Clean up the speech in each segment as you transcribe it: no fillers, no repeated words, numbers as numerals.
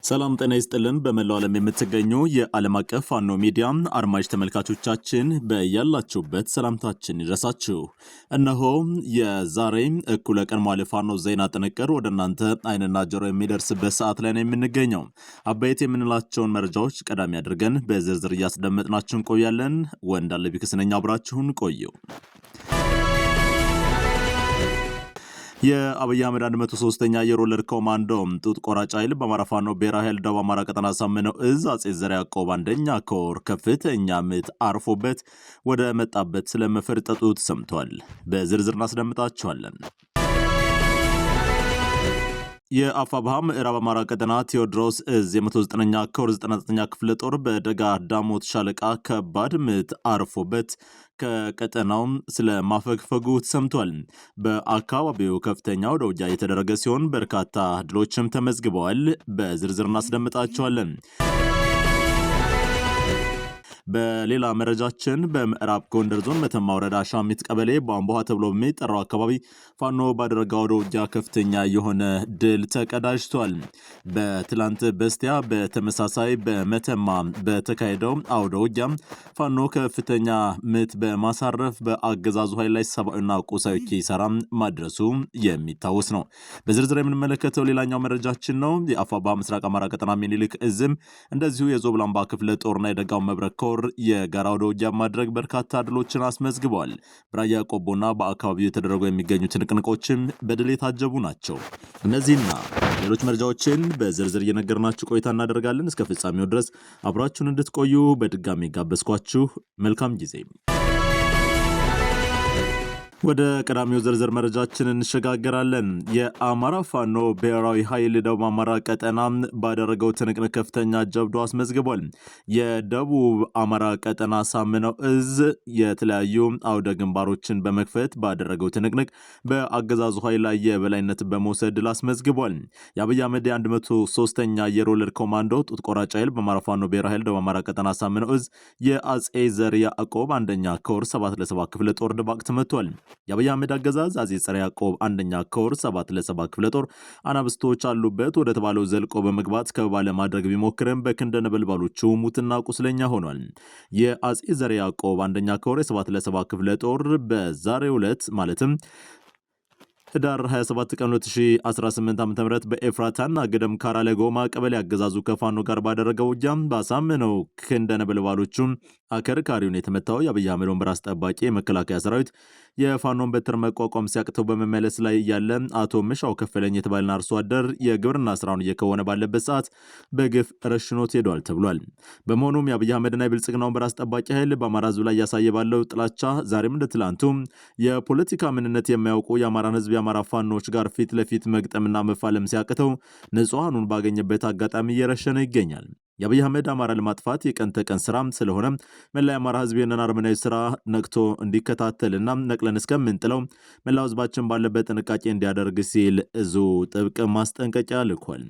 ሰላም ጤና ይስጥልን። በመላው ዓለም የምትገኙ የዓለም አቀፍ ፋኖ ሚዲያ አድማጭ ተመልካቾቻችን በያላችሁበት ሰላምታችን ይድረሳችሁ። እነሆ የዛሬ እኩለ ቀን መዋዕለ ፋኖ ዜና ጥንቅር ወደ እናንተ አይንና ጆሮ የሚደርስበት ሰዓት ላይ ነው የምንገኘው። አበይት የምንላቸውን መረጃዎች ቀዳሚ አድርገን በዝርዝር እያስደመጥናችሁ እንቆያለን። ወንዳለ ቢክስነኛ አብራችሁን ቆዩ። የአብይ አህመድ 103ኛ የሮለር ኮማንዶ ጡት ቆራጭ ኃይል በአማራ ፋኖ ብሔራዊ ኃይል ደቡብ አማራ ቀጠና ሳምነው እዝ አጼ ዘርዓ ያዕቆብ አንደኛ ኮር ከፍተኛ ምት አርፎበት ወደ መጣበት ስለመፈርጠጡ ተሰምቷል። በዝርዝር እናስደምጣችኋለን። የአፋብኃ ምዕራብ አማራ ቀጠና ቴዎድሮስ እዝ የ109ኛ ኮር 99ኛ ክፍለ ጦር በደጋ ዳሞት ሻለቃ ከባድ ምት አርፎበት ከቀጠናውም ስለ ማፈግፈጉ ተሰምቷል። በአካባቢው ከፍተኛ ወደ ውጊያ የተደረገ ሲሆን በርካታ ድሎችም ተመዝግበዋል። በዝርዝር እናስደምጣቸዋለን። በሌላ መረጃችን በምዕራብ ጎንደር ዞን መተማ ወረዳ ሻሚት ቀበሌ ቧንቧ ተብሎ በሚጠራው አካባቢ ፋኖ ባደረገው ወደ ውጊያ ከፍተኛ የሆነ ድል ተቀዳጅቷል። በትላንት በስቲያ በተመሳሳይ በመተማ በተካሄደው አውደ ውጊያ ፋኖ ከፍተኛ ምት በማሳረፍ በአገዛዙ ኃይል ላይ ሰብአዊና ቁሳዊ ኪሳራ ማድረሱ የሚታወስ ነው። በዝርዝር የምንመለከተው ሌላኛው መረጃችን ነው። የአፋብኃ ምስራቅ አማራ ቀጠና ሚኒሊክ እዝም እንደዚሁ የዞብላምባ ክፍለ ጦርና የደጋው መብረቅ ኮር የጋራ ወደ ውጊያ ማድረግ በርካታ ድሎችን አስመዝግበዋል። በራያ ቆቦና በአካባቢው የተደረጉ የሚገኙ ትንቅንቆችም በድል የታጀቡ ናቸው። እነዚህና ሌሎች መረጃዎችን በዝርዝር እየነገርናችሁ ቆይታ እናደርጋለን። እስከ ፍጻሜው ድረስ አብራችሁን እንድትቆዩ በድጋሚ ጋበዝኳችሁ። መልካም ጊዜ። ወደ ቀዳሚው ዝርዝር መረጃችን እንሸጋገራለን። የአማራ ፋኖ ብሔራዊ ኃይል ደቡብ አማራ ቀጠና ባደረገው ትንቅንቅ ከፍተኛ ጀብዱ አስመዝግቧል። የደቡብ አማራ ቀጠና ሳምነው እዝ የተለያዩ አውደ ግንባሮችን በመክፈት ባደረገው ትንቅንቅ በአገዛዙ ኃይል ላይ የበላይነት በመውሰድ ድል አስመዝግቧል። የአብይ አህመድ 103ኛ የሮለር ኮማንዶ ጡት ቆራጭ ኃይል በአማራ ፋኖ ብሔራዊ ኃይል ደቡብ አማራ ቀጠና ሳምነው እዝ የአጼ ዘርዓ ያዕቆብ አንደኛ ኮር 7 ክፍለ ጦር ድባቅ ተመቷል። የአብይ አህመድ አገዛዝ አጼ ዘርዓ ያዕቆብ አንደኛ ኮር 7 ክፍለ ጦር አናብስቶች አሉበት ወደ ተባለው ዘልቆ በመግባት ከበባ ለማድረግ ቢሞክርም በክንደ ነበልባሎቹ ሙትና ቁስለኛ ሆኗል። የአጼ ዘርዓ ያዕቆብ አንደኛ ኮር 7 ክፍለ ጦር በዛሬው ዕለት ማለትም ህዳር 27 ቀን 2018 ዓ.ም በኤፍራታና ገደም ካራ ለጎማ ቀበሌ አገዛዙ ከፋኖ ጋር ባደረገው ውጊያ ባሳመነው ክንደ ነበልባሎቹ አከርካሪውን የተመታው የአብይ አህመድ ወንበር አስጠባቂ የመከላከያ ሰራዊት የፋኖን በትር መቋቋም ሲያቅተው በመመለስ ላይ ያለ አቶ ምሻው ከፈለኝ የተባለን አርሶ አደር የግብርና ስራውን እየከወነ ባለበት ሰዓት በግፍ ረሽኖት ሄዷል ተብሏል። በመሆኑም የአብይ አህመድና የብልጽግና ወንበር አስጠባቂ ኃይል በአማራ ህዝብ ላይ ያሳየ ባለው ጥላቻ ዛሬም እንደ ትላንቱ የፖለቲካ ምንነት የማያውቁ የአማራን ህዝብ የአማራ ፋኖች ጋር ፊት ለፊት መግጠምና መፋለም ሲያቅተው ንጹሐኑን ባገኘበት አጋጣሚ እየረሸነ ይገኛል። የአብይ አህመድ አማራ ለማጥፋት የቀን ተቀን ስራም ስለሆነ መላ የአማራ ህዝብ የነን አርመናዊ ስራ ነቅቶ እንዲከታተልና ነቅለን እስከምንጥለው መላው ህዝባችን ባለበት ጥንቃቄ እንዲያደርግ ሲል እዙ ጥብቅ ማስጠንቀቂያ ልኳል።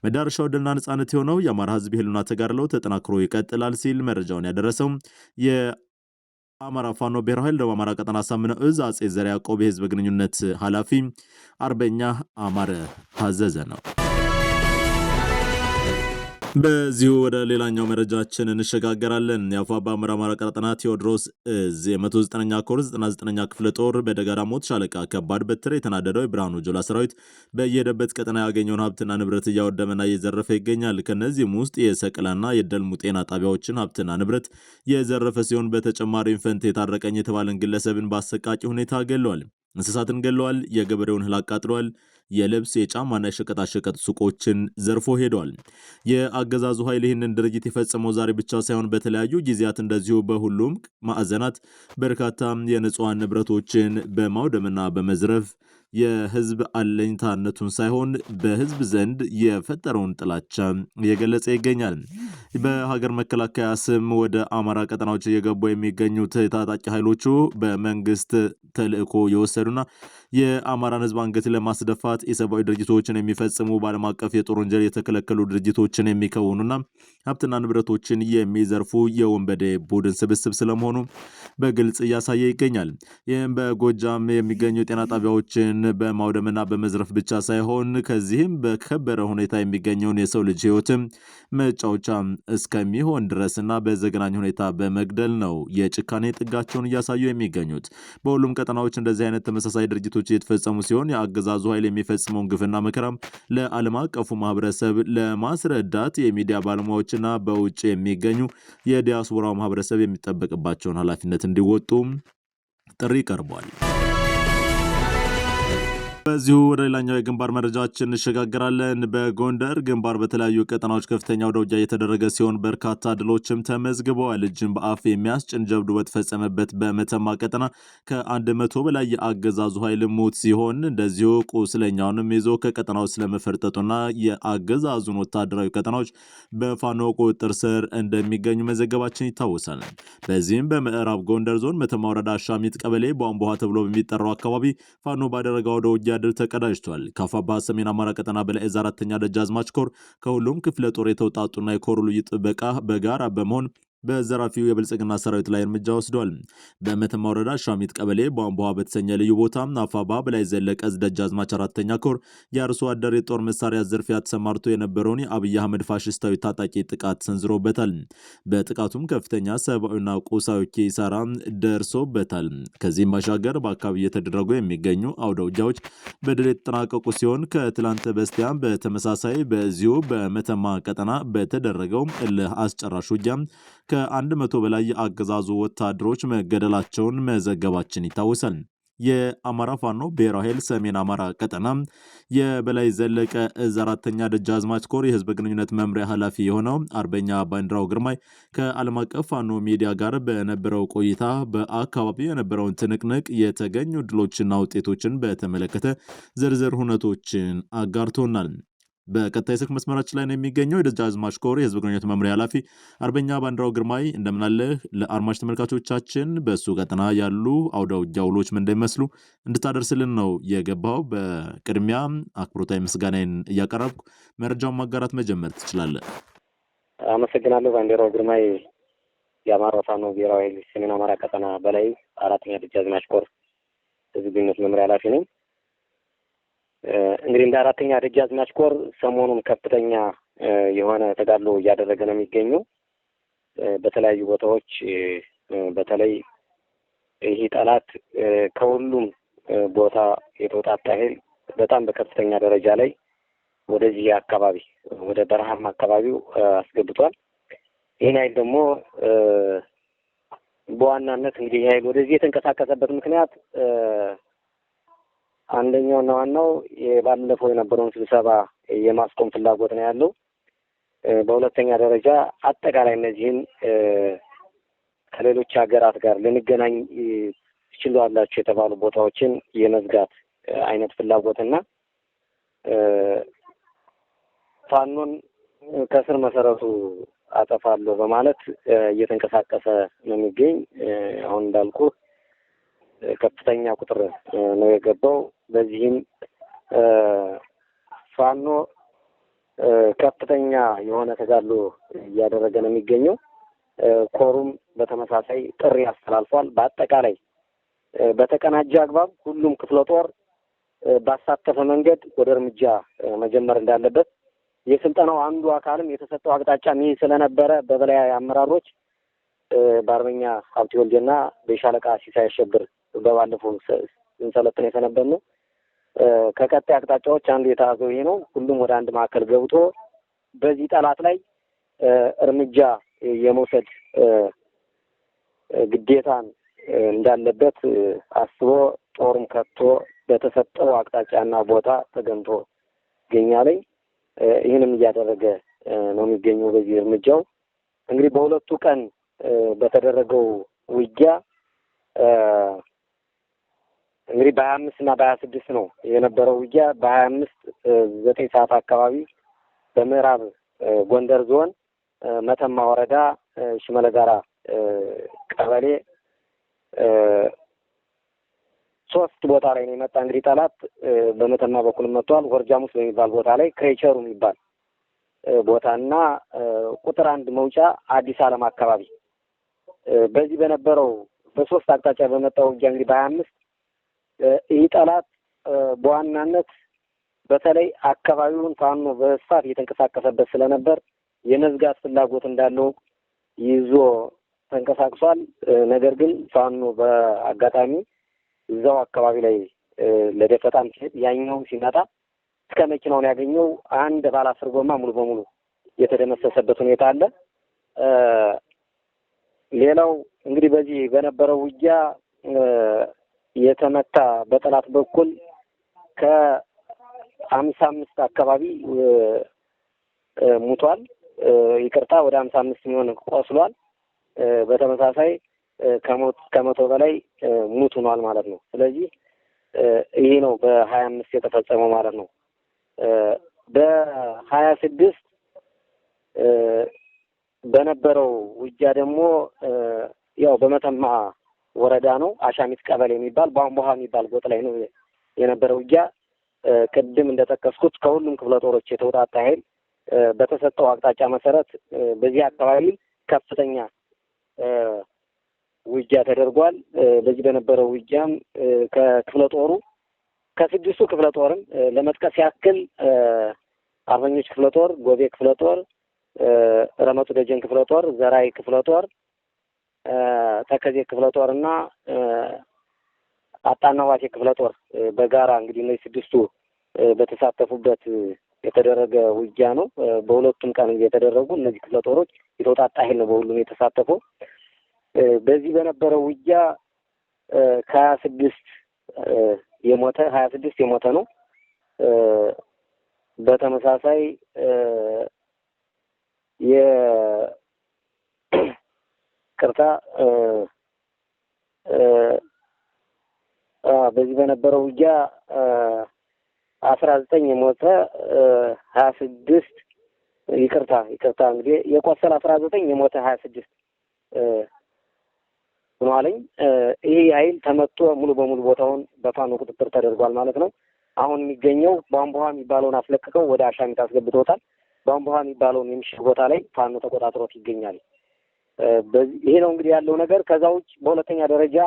መዳረሻው ድልና ነጻነት የሆነው የአማራ ህዝብ የህልውና ተጋድሎ ተጠናክሮ ይቀጥላል ሲል መረጃውን ያደረሰው የአማራ ፋኖ ብሔራዊ ኃይል ደቡብ አማራ ቀጠና ሳምነው እዝ አጼ ዘርዓ ያዕቆብ የህዝብ ግንኙነት ኃላፊ አርበኛ አማረ ታዘዘ ነው። በዚሁ ወደ ሌላኛው መረጃችን እንሸጋገራለን። የአፋብኃ ምዕራብ አማራ ቀጠና ቴዎድሮስ እዝ የ109ኛ ኮር 99ኛ ክፍለ ጦር በደጋ ዳሞት ሻለቃ ከባድ በትር የተናደደው የብርሃኑ ጁላ ሰራዊት በየሄደበት ቀጠና ያገኘውን ሀብትና ንብረት እያወደመና እየዘረፈ ይገኛል። ከነዚህም ውስጥ የሰቅላና የደልሙ ጤና ጣቢያዎችን ሀብትና ንብረት የዘረፈ ሲሆን በተጨማሪም ፈንት የታረቀኝ የተባለን ግለሰብን በአሰቃቂ ሁኔታ ገለዋል። እንስሳትን ገለዋል። የገበሬውን እህል አቃጥለዋል። የልብስ የጫማና የሸቀጣሸቀጥ ሱቆችን ዘርፎ ሄደዋል። የአገዛዙ ኃይል ይህንን ድርጊት የፈጸመው ዛሬ ብቻ ሳይሆን በተለያዩ ጊዜያት እንደዚሁ በሁሉም ማዕዘናት በርካታ የንጹሃን ንብረቶችን በማውደምና በመዝረፍ የህዝብ አለኝታነቱን ሳይሆን በህዝብ ዘንድ የፈጠረውን ጥላቻ እየገለጸ ይገኛል። በሀገር መከላከያ ስም ወደ አማራ ቀጠናዎች እየገቡ የሚገኙት ታጣቂ ኃይሎቹ በመንግስት ተልእኮ የወሰዱና የአማራን ህዝብ አንገት ለማስደፋት የሰብአዊ ድርጅቶችን የሚፈጽሙ በዓለም አቀፍ የጦር ወንጀል የተከለከሉ ድርጅቶችን የሚከውኑና ሀብትና ንብረቶችን የሚዘርፉ የወንበዴ ቡድን ስብስብ ስለመሆኑ በግልጽ እያሳየ ይገኛል። ይህም በጎጃም የሚገኙ የጤና ጣቢያዎችን በማውደምና በመዝረፍ ብቻ ሳይሆን ከዚህም በከበረ ሁኔታ የሚገኘውን የሰው ልጅ ህይወትም መጫወቻ እስከሚሆን ድረስና በዘግናኝ ሁኔታ በመግደል ነው የጭካኔ ጥጋቸውን እያሳዩ የሚገኙት። በሁሉም ቀጠናዎች እንደዚህ አይነት ተመሳሳይ ድርጊቶች እየተፈጸሙ ሲሆን የአገዛዙ ኃይል የሚፈጽመውን ግፍና መከራም ለዓለም አቀፉ ማህበረሰብ ለማስረዳት የሚዲያ ባለሙያዎችና በውጭ የሚገኙ የዲያስፖራ ማህበረሰብ የሚጠበቅባቸውን ኃላፊነት እንዲወጡ ጥሪ ቀርቧል። በዚሁ ወደ ሌላኛው የግንባር መረጃችን እንሸጋግራለን። በጎንደር ግንባር በተለያዩ ቀጠናዎች ከፍተኛ ወደ ውጊያ እየተደረገ ሲሆን በርካታ ድሎችም ተመዝግበዋል። እጅን በአፍ የሚያስጭን ጀብዱ በተፈጸመበት በመተማ ቀጠና ከ100 በላይ የአገዛዙ ኃይል ሞት ሲሆን እንደዚሁ ቁስለኛውንም ይዞ ከቀጠናው ስለመፈርጠጡና የአገዛዙን ወታደራዊ ቀጠናዎች በፋኖ ቁጥጥር ስር እንደሚገኙ መዘገባችን ይታወሳል። በዚህም በምዕራብ ጎንደር ዞን መተማ ወረዳ ሻሚት ቀበሌ ቧንቧ ተብሎ በሚጠራው አካባቢ ፋኖ ባደረገው ወደ ውጊያ ድል ተቀዳጅቷል። ከአፋባ ሰሜን አማራ ቀጠና በላይ 4ኛ ደጃዝማች ኮር ከሁሉም ክፍለ ጦር የተውጣጡና የኮሩ ልዩ ጥበቃ በጋራ በመሆን በዘራፊው የብልጽግና ሰራዊት ላይ እርምጃ ወስዷል። በመተማ ወረዳ ሻሚት ቀበሌ ቧንቧ በተሰኘ ልዩ ቦታ አፋባ በላይ ዘለቀ ደጃዝማች 4ኛ ኮር የአርሶ አደር የጦር መሳሪያ ዝርፊያ ተሰማርቶ የነበረውን የአብይ አህመድ ፋሽስታዊ ታጣቂ ጥቃት ሰንዝሮበታል። በጥቃቱም ከፍተኛ ሰብአዊና ቁሳዊ ኪሳራ ደርሶበታል። ከዚህም ባሻገር በአካባቢ እየተደረጉ የሚገኙ አውደ ውጊያዎች በድል የተጠናቀቁ ሲሆን ከትላንት በስቲያ በተመሳሳይ በዚሁ በመተማ ቀጠና በተደረገው እልህ አስጨራሽ ውጊያ ከ100 በላይ የአገዛዙ ወታደሮች መገደላቸውን መዘገባችን ይታወሳል። የአማራ ፋኖ ብሔራዊ ኃይል ሰሜን አማራ ቀጠና የበላይ ዘለቀ እዝ 4ኛ ደጃዝማች ኮር የህዝብ ግንኙነት መምሪያ ኃላፊ የሆነው አርበኛ ባንዲራው ግርማይ ከዓለም አቀፍ ፋኖ ሚዲያ ጋር በነበረው ቆይታ በአካባቢው የነበረውን ትንቅንቅ፣ የተገኙ ድሎችና ውጤቶችን በተመለከተ ዝርዝር ሁነቶችን አጋርቶናል። በቀጣይ ስልክ መስመራችን ላይ ነው የሚገኘው የደጃዝማች ኮር የህዝብ ግንኙነት መምሪያ ኃላፊ አርበኛ ባንዲራው ግርማይ እንደምናለህ። ለአድማጭ ተመልካቾቻችን በሱ ቀጠና ያሉ አውደ ውጊያ ውሎች ምን እንደሚመስሉ እንድታደርስልን ነው የገባው። በቅድሚያ አክብሮታዊ ምስጋናዬን እያቀረብኩ መረጃውን ማጋራት መጀመር ትችላለህ። አመሰግናለሁ። ባንዲራው ግርማይ የአማራ ፋኖ ብሔራዊ ሰሜን አማራ ቀጠና በላይ 4ኛ ደጃዝማች ኮር ህዝብ ግንኙነት መምሪያ ኃላፊ ነኝ። እንግዲህ እንደ 4ኛ ደጃዝማች ኮር ሰሞኑን ከፍተኛ የሆነ ተጋድሎ እያደረገ ነው የሚገኘው። በተለያዩ ቦታዎች በተለይ ይህ ጠላት ከሁሉም ቦታ የተውጣጣ ኃይል በጣም በከፍተኛ ደረጃ ላይ ወደዚህ አካባቢ ወደ በረሃማ አካባቢው አስገብቷል። ይህን ኃይል ደግሞ በዋናነት እንግዲህ ኃይል ወደዚህ የተንቀሳቀሰበት ምክንያት አንደኛውና ዋናው ባለፈው የነበረውን ስብሰባ የማስቆም ፍላጎት ነው ያለው። በሁለተኛ ደረጃ አጠቃላይ እነዚህን ከሌሎች ሀገራት ጋር ልንገናኝ ይችላላችሁ የተባሉ ቦታዎችን የመዝጋት አይነት ፍላጎትና ፋኖን ከስር መሰረቱ አጠፋለሁ በማለት እየተንቀሳቀሰ ነው የሚገኝ። አሁን እንዳልኩ ከፍተኛ ቁጥር ነው የገባው። በዚህም ፋኖ ከፍተኛ የሆነ ተጋድሎ እያደረገ ነው የሚገኘው። ኮሩም በተመሳሳይ ጥሪ አስተላልፏል። በአጠቃላይ በተቀናጀ አግባብ ሁሉም ክፍለ ጦር ባሳተፈ መንገድ ወደ እርምጃ መጀመር እንዳለበት የስልጠናው አንዱ አካልም የተሰጠው አቅጣጫ ይህ ስለነበረ በበላይ አመራሮች በአርበኛ ሀብቴ ወልዴና በሻለቃ ሲሳይ አሸብር በባለፈው እንሰለጥን የሰነበነው ከቀጣይ አቅጣጫዎች አንዱ የተያዘው ይሄ ነው። ሁሉም ወደ አንድ ማዕከል ገብቶ በዚህ ጠላት ላይ እርምጃ የመውሰድ ግዴታን እንዳለበት አስቦ ጦርም ከቶ በተሰጠው አቅጣጫና ቦታ ተገንቶ ይገኛል። ይህንም እያደረገ ነው የሚገኘው። በዚህ እርምጃው እንግዲህ በሁለቱ ቀን በተደረገው ውጊያ እንግዲህ በ25 እና በ26 ነው የነበረው ውጊያ። በ25 9 ሰዓት አካባቢ በምዕራብ ጎንደር ዞን መተማ ወረዳ ሽመለጋራ ቀበሌ ሶስት ቦታ ላይ ነው የመጣ። እንግዲህ ጠላት በመተማ በኩል መጥቷል። ወርጃሙስ በሚባል ቦታ ላይ ክሬቸሩ የሚባል ቦታና ቁጥር 1 መውጫ አዲስ ዓለም አካባቢ በዚህ በነበረው በሶስት አቅጣጫ በመጣው ውጊያ እንግዲህ በ25 ይህ ጠላት በዋናነት በተለይ አካባቢውን ፋኖ በስፋት እየተንቀሳቀሰበት ስለነበር የመዝጋት ፍላጎት እንዳለው ይዞ ተንቀሳቅሷል። ነገር ግን ፋኖ በአጋጣሚ እዛው አካባቢ ላይ ለደፈጣም ሲሄድ ያኛው ሲመጣ እስከ መኪናውን ያገኘው አንድ ባለ 10 ጎማ ሙሉ በሙሉ የተደመሰሰበት ሁኔታ አለ። ሌላው እንግዲህ በዚህ በነበረው ውጊያ የተመታ በጠላት በኩል ከ55 አካባቢ ሙቷል። ይቅርታ ወደ 55 የሚሆን ቆስሏል። በተመሳሳይ ከመቶ በላይ ሙት ሆኗል ማለት ነው። ስለዚህ ይሄ ነው በ25 የተፈጸመው ማለት ነው። በ26 በነበረው ውጊያ ደግሞ ያው በመተማ ወረዳ ነው አሻሚት ቀበሌ የሚባል ቧንቧሃ የሚባል ቦታ ላይ ነው የነበረው ውጊያ። ቅድም እንደጠቀስኩት ከሁሉም ክፍለ ጦሮች የተውጣጣ ኃይል በተሰጠው አቅጣጫ መሰረት በዚህ አካባቢ ከፍተኛ ውጊያ ተደርጓል። በዚህ በነበረው ውጊያም ከክፍለ ጦሩ ከ6ቱ ክፍለ ጦርም ለመጥቀስ ያክል አርበኞች ክፍለ ጦር፣ ጎቤ ክፍለ ጦር፣ ረመቱ ደጀን ክፍለ ጦር፣ ዘራይ ክፍለ ጦር፣ ተከዜ ክፍለ ጦር እና አጣና ዋሴ ክፍለ ጦር በጋራ እንግዲህ እነዚህ 6ቱ በተሳተፉበት የተደረገ ውጊያ ነው። በሁለቱም ቀን የተደረጉ እነዚህ ክፍለ ጦሮች የተውጣጣ ኃይል ነው በሁሉም የተሳተፈው። በዚህ በነበረው ውጊያ ከ26 የሞተ ነው። በተመሳሳይ በዚህ በነበረው ውጊያ 19 የሞተ 26 ይቅርታ እንግዲህ የቆሰለ 19 የሞተ 26 ሆኗልኝ። ይሄ ኃይል ተመቶ ሙሉ በሙሉ ቦታውን በፋኖ ቁጥጥር ተደርጓል ማለት ነው። አሁን የሚገኘው ቧንቧሃ የሚባለውን አስለቅቀው ወደ አሻሚት አስገብተውታል። ቧንቧሃ የሚባለውን የምሽግ ቦታ ላይ ፋኖ ተቆጣጥሮት ይገኛል። ይሄ ነው እንግዲህ ያለው ነገር። ከዛ ውጭ በሁለተኛ ደረጃ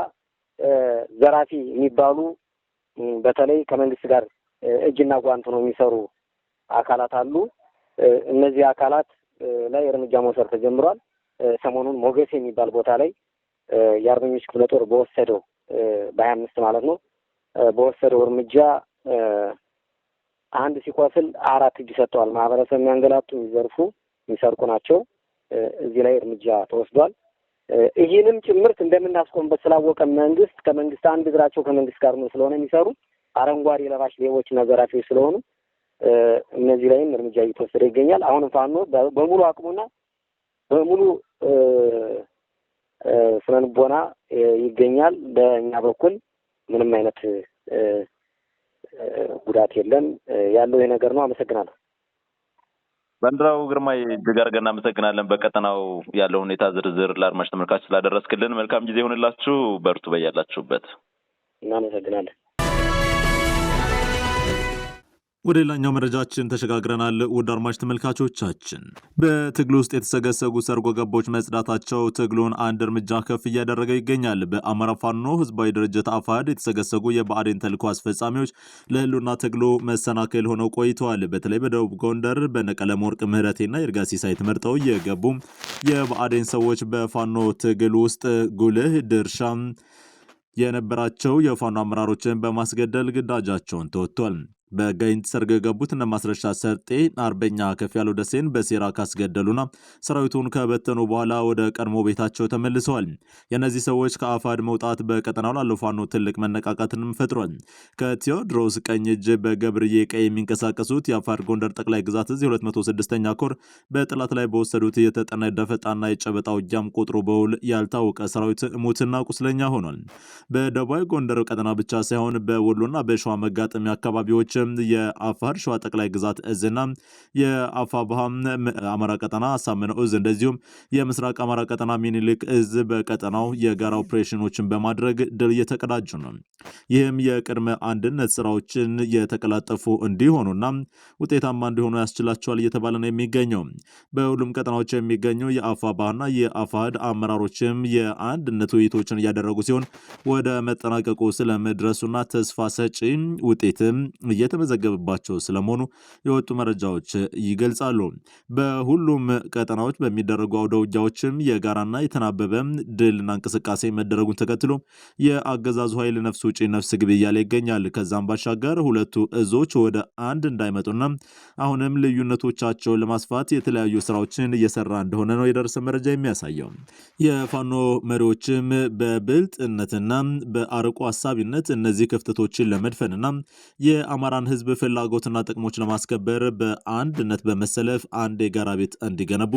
ዘራፊ የሚባሉ በተለይ ከመንግስት ጋር እጅና ጓንት ነው የሚሰሩ አካላት አሉ። እነዚህ አካላት ላይ እርምጃ መውሰድ ተጀምሯል። ሰሞኑን ሞገስ የሚባል ቦታ ላይ የአርበኞች ክፍለ ጦር በወሰደው በ25 ማለት ነው በወሰደው እርምጃ አንድ ሲቆስል 4 እጅ ሰጥተዋል። ማህበረሰብ የሚያንገላቱ የሚዘርፉ የሚሰርቁ ናቸው። እዚህ ላይ እርምጃ ተወስዷል። ይህንም ጭምርት እንደምናስቆምበት ስላወቀ ከመንግስት አንድ እግራቸው ከመንግስት ጋር ነው ስለሆነ የሚሰሩ አረንጓዴ ለባሽ ሌቦችና ዘራፊዎች ስለሆኑ እነዚህ ላይም እርምጃ እየተወሰደ ይገኛል። አሁንም ፋኖ በሙሉ አቅሙና በሙሉ ስነልቦና ይገኛል። በእኛ በኩል ምንም አይነት ጉዳት የለም። ያለው ይሄ ነገር ነው። አመሰግናለሁ። ባንዲራው ግርማይ እጅግ አድርገን እናመሰግናለን። በቀጠናው ያለው ሁኔታ ዝርዝር ለአድማጭ ተመልካች ስላደረስክልን መልካም ጊዜ ይሁንላችሁ። በርቱ በያላችሁበት። እናመሰግናለን። ወደ ሌላኛው መረጃችን ተሸጋግረናል። ውድ አድማጭ ተመልካቾቻችን በትግል ውስጥ የተሰገሰጉ ሰርጎ ገቦች መጽዳታቸው ትግሉን አንድ እርምጃ ከፍ እያደረገው ይገኛል። በአማራ ፋኖ ህዝባዊ ድርጅት አፋሕድ የተሰገሰጉ የብአዴን ተልዕኮ አስፈጻሚዎች ለህልውና ትግሉ መሰናክል ሆነው ቆይተዋል። በተለይ በደቡብ ጎንደር በነቀለም ወርቅ ምህረቴና ይርጋ ሲሳይ ተመርጠው የገቡ የብአዴን ሰዎች በፋኖ ትግል ውስጥ ጉልህ ድርሻ የነበራቸው የፋኖ አመራሮችን በማስገደል ግዳጃቸውን ተወጥቷል። በጋይንት ሰርገ ገቡት እነ ማስረሻ ሰርጤ አርበኛ ከፍ ያለው ደሴን በሴራ ካስገደሉና ሰራዊቱን ከበተኑ በኋላ ወደ ቀድሞ ቤታቸው ተመልሰዋል። የእነዚህ ሰዎች ከአፋሕድ መውጣት በቀጠናው ላለው ፋኖ ትልቅ መነቃቃትንም ፈጥሯል። ከቴዎድሮስ ቀኝ እጅ በገብርዬ ቀይ የሚንቀሳቀሱት የአፋሕድ ጎንደር ጠቅላይ ግዛት እዝ 206ኛ ኮር በጠላት ላይ በወሰዱት የተጠና ደፈጣና የጨበጣ ውጊያም ቁጥሩ በውል ያልታወቀ ሰራዊት ሙትና ቁስለኛ ሆኗል። በደቡባዊ ጎንደር ቀጠና ብቻ ሳይሆን በወሎና በሸዋ መጋጠሚያ አካባቢዎች የአፋር ሸዋ ጠቅላይ ግዛት እዝና የአፋብሃ አማራ ቀጠና አሳምነው እዝ እንደዚሁም የምስራቅ አማራ ቀጠና ሚኒልክ እዝ በቀጠናው የጋራ ኦፕሬሽኖችን በማድረግ ድል እየተቀዳጁ ነው። ይህም የቅድመ አንድነት ስራዎችን የተቀላጠፉ እንዲሆኑና ውጤታማ እንዲሆኑ ያስችላቸዋል እየተባለ ነው የሚገኘው። በሁሉም ቀጠናዎች የሚገኙ የአፋብሃና የአፋሕድ አመራሮችም የአንድነት ውይይቶችን እያደረጉ ሲሆን ወደ መጠናቀቁ ስለመድረሱና ተስፋ ሰጪ ውጤትም እየተመዘገበባቸው ስለመሆኑ የወጡ መረጃዎች ይገልጻሉ። በሁሉም ቀጠናዎች በሚደረጉ አውደ ውጊያዎችም የጋራና የተናበበ ድልና እንቅስቃሴ መደረጉን ተከትሎ የአገዛዙ ኃይል ነፍስ ውጪ ነፍስ ግቢ እያለ ይገኛል። ከዛም ባሻገር ሁለቱ እዞች ወደ አንድ እንዳይመጡና አሁንም ልዩነቶቻቸውን ለማስፋት የተለያዩ ስራዎችን እየሰራ እንደሆነ ነው የደረሰ መረጃ የሚያሳየው። የፋኖ መሪዎችም በብልጥነትና በአርቆ ሀሳቢነት እነዚህ ክፍተቶችን ለመድፈንና የአማራን ሕዝብ ፍላጎትና ጥቅሞች ለማስከበር በአንድነት በመሰለፍ አንድ የጋራ ቤት እንዲገነቡ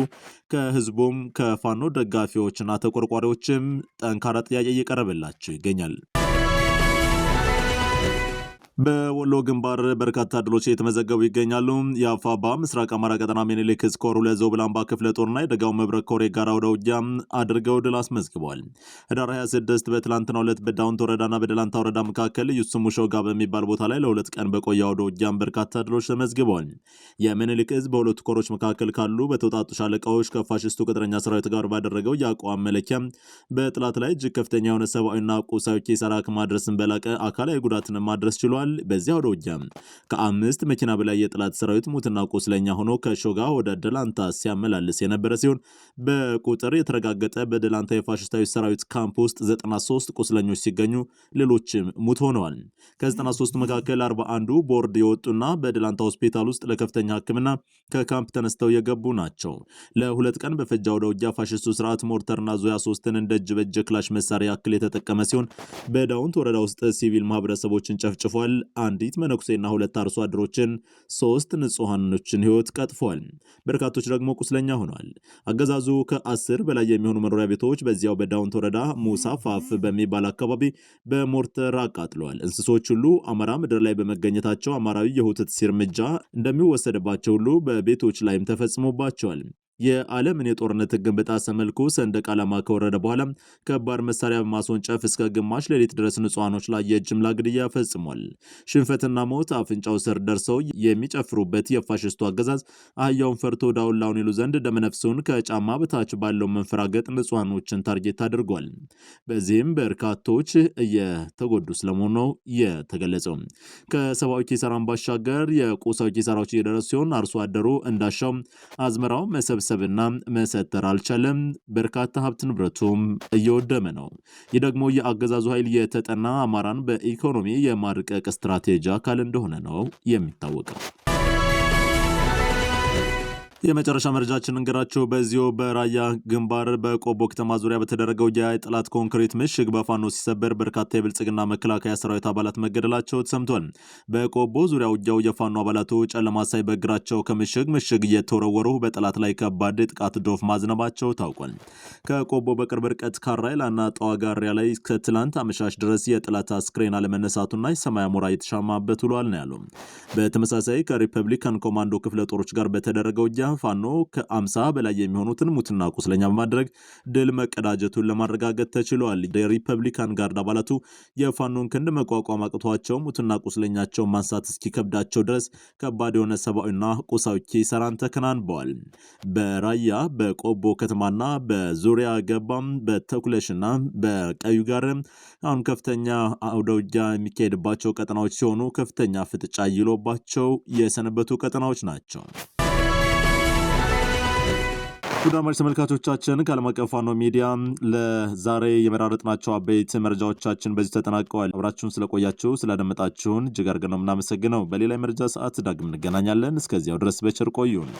ከህዝቡም ከፋኖ ደጋፊዎችና ተቆርቋሪዎችም ጠንካራ ጥያቄ እየቀረበላቸው ይገኛል። በወሎ ግንባር በርካታ ድሎች የተመዘገቡ ይገኛሉ። የአፋብሃ ምስራቅ አማራ ቀጠና ሚኒልክ ዕዝ ኮር 2 ዞብላምባ ክፍለ ጦርና የደጋው መብረቅ ኮር የጋራ ወደ ውጊያ አድርገው ድል አስመዝግበዋል። ህዳር 26 በትላንትናው ዕለት በዳውንት ወረዳና በደላንታ ወረዳ መካከል ልዩ ስሙ ሾጋ በሚባል ቦታ ላይ ለ2 ቀን በቆየ ወደ ውጊያም በርካታ ድሎች ተመዝግበዋል። የሚኒልክ ዕዝ በሁለቱ ኮሮች መካከል ካሉ በተውጣጡ ሻለቃዎች ከፋሽስቱ ቅጥረኛ ሰራዊት ጋር ባደረገው የአቋም መለኪያ በጥላት ላይ እጅግ ከፍተኛ የሆነ ሰብአዊና ቁሳዊ ኪሳራ ከማድረስን በላቀ አካላዊ ጉዳትን ማድረስ ችሏል። በዚያ ወደ ውጊያ ከ5 መኪና በላይ የጥላት ሰራዊት ሙትና ቁስለኛ ሆኖ ከሾጋ ወደ ደላንታ ሲያመላልስ የነበረ ሲሆን በቁጥር የተረጋገጠ በደላንታ የፋሽስታዊ ሰራዊት ካምፕ ውስጥ 93 ቁስለኞች ሲገኙ ሌሎችም ሙት ሆነዋል። ከ93 መካከል 41ዱ ቦርድ የወጡና በደላንታ ሆስፒታል ውስጥ ለከፍተኛ ሕክምና ከካምፕ ተነስተው የገቡ ናቸው። ለ2 ቀን በፈጃ ወደ ውጊያ ፋሽስቱ ስርዓት ሞርተርና ዙ 23ን እንደ እጅ በእጅ ክላሽ መሳሪያ ያክል የተጠቀመ ሲሆን በዳውንት ወረዳ ውስጥ ሲቪል ማህበረሰቦችን ጨፍጭፏል። አንዲት መነኩሴና 2 አርሶ አደሮችን 3 ንጹሃኖችን ህይወት ቀጥፏል። በርካቶች ደግሞ ቁስለኛ ሆነዋል። አገዛዙ ከ10 በላይ የሚሆኑ መኖሪያ ቤቶች በዚያው በዳውንት ወረዳ ሙሳፋፍ በሚባል አካባቢ በሞርተር አቃጥለዋል። እንስሶች ሁሉ አማራ ምድር ላይ በመገኘታቸው አማራዊ የሁትት እርምጃ እንደሚወሰድባቸው ሁሉ በቤቶች ላይም ተፈጽሞባቸዋል። የዓለምን የጦርነት ህግን በጣሰ መልኩ ሰንደቅ ዓላማ ከወረደ በኋላ ከባድ መሳሪያ በማስወንጨፍ እስከ ግማሽ ሌሊት ድረስ ንጹሃኖች ላይ የጅምላ ግድያ ፈጽሟል። ሽንፈትና ሞት አፍንጫው ስር ደርሰው የሚጨፍሩበት የፋሽስቱ አገዛዝ አህያውን ፈርቶ ዳውላውን ይሉ ዘንድ ደመነፍሱን ከጫማ በታች ባለው መንፈራገጥ ንጹሃኖችን ታርጌት አድርጓል። በዚህም በርካቶች እየተጎዱ ስለመሆኑ ነው የተገለጸው። ከሰብአዊ ኪሳራን ባሻገር የቁሳዊ ኪሳራዎች እየደረሱ ሲሆን አርሶ አደሩ እንዳሻው አዝመራው መሰብሰብና መሰተር አልቻለም። በርካታ ሀብት ንብረቱም እየወደመ ነው። ይህ ደግሞ የአገዛዙ ኃይል የተጠና አማራን በኢኮኖሚ የማድቀቅ ስትራቴጂ አካል እንደሆነ ነው የሚታወቀው። የመጨረሻ መረጃችን እንገራችሁ። በዚሁ በራያ ግንባር በቆቦ ከተማ ዙሪያ በተደረገው የጠላት ኮንክሪት ምሽግ በፋኖ ሲሰበር በርካታ የብልጽግና መከላከያ ሰራዊት አባላት መገደላቸው ተሰምቷል። በቆቦ ዙሪያ ውጊያው የፋኖ አባላቱ ጨለማ ሳይ በእግራቸው ከምሽግ እየተወረወሩ በጠላት ላይ ከባድ ጥቃት ዶፍ ማዝነባቸው ታውቋል። ከቆቦ በቅርብ ርቀት ካራይላና ጠዋጋሪያ ላይ ከትላንት አመሻሽ ድረስ የጠላት አስክሬን አለመነሳቱና የሰማይ አሞራ የተሻማበት ውሏል ነው ያለው። በተመሳሳይ ከሪፐብሊካን ኮማንዶ ክፍለ ጦሮች ጋር በተደረገው ውጊያ ፋኖ ከ50 በላይ የሚሆኑትን ሙትና ቁስለኛ በማድረግ ድል መቀዳጀቱን ለማረጋገጥ ተችሏል። የሪፐብሊካን ጋርድ አባላቱ የፋኖን ክንድ መቋቋም አቅቷቸው ሙትና ቁስለኛቸውን ማንሳት እስኪከብዳቸው ድረስ ከባድ የሆነ ሰብአዊና ቁሳዊ ኪሳራን ተከናንበዋል። በራያ በቆቦ ከተማና በዙሪያ ገባም በተኩለሽና በቀዩ ጋር አሁን ከፍተኛ አውደ ውጊያ የሚካሄድባቸው ቀጠናዎች ሲሆኑ ከፍተኛ ፍጥጫ ይሎባቸው የሰነበቱ ቀጠናዎች ናቸው። አድማጭ ተመልካቾቻችን ከዓለም አቀፍ ፋኖ ሚዲያ ለዛሬ የመራረጥናቸው አበይት መረጃዎቻችን በዚህ ተጠናቀዋል። አብራችሁን ስለቆያችሁ ስላደመጣችሁን እጅግ አድርገን ነው የምናመሰግነው። በሌላ የመረጃ ሰዓት ዳግም እንገናኛለን። እስከዚያው ድረስ በቸር ቆዩን።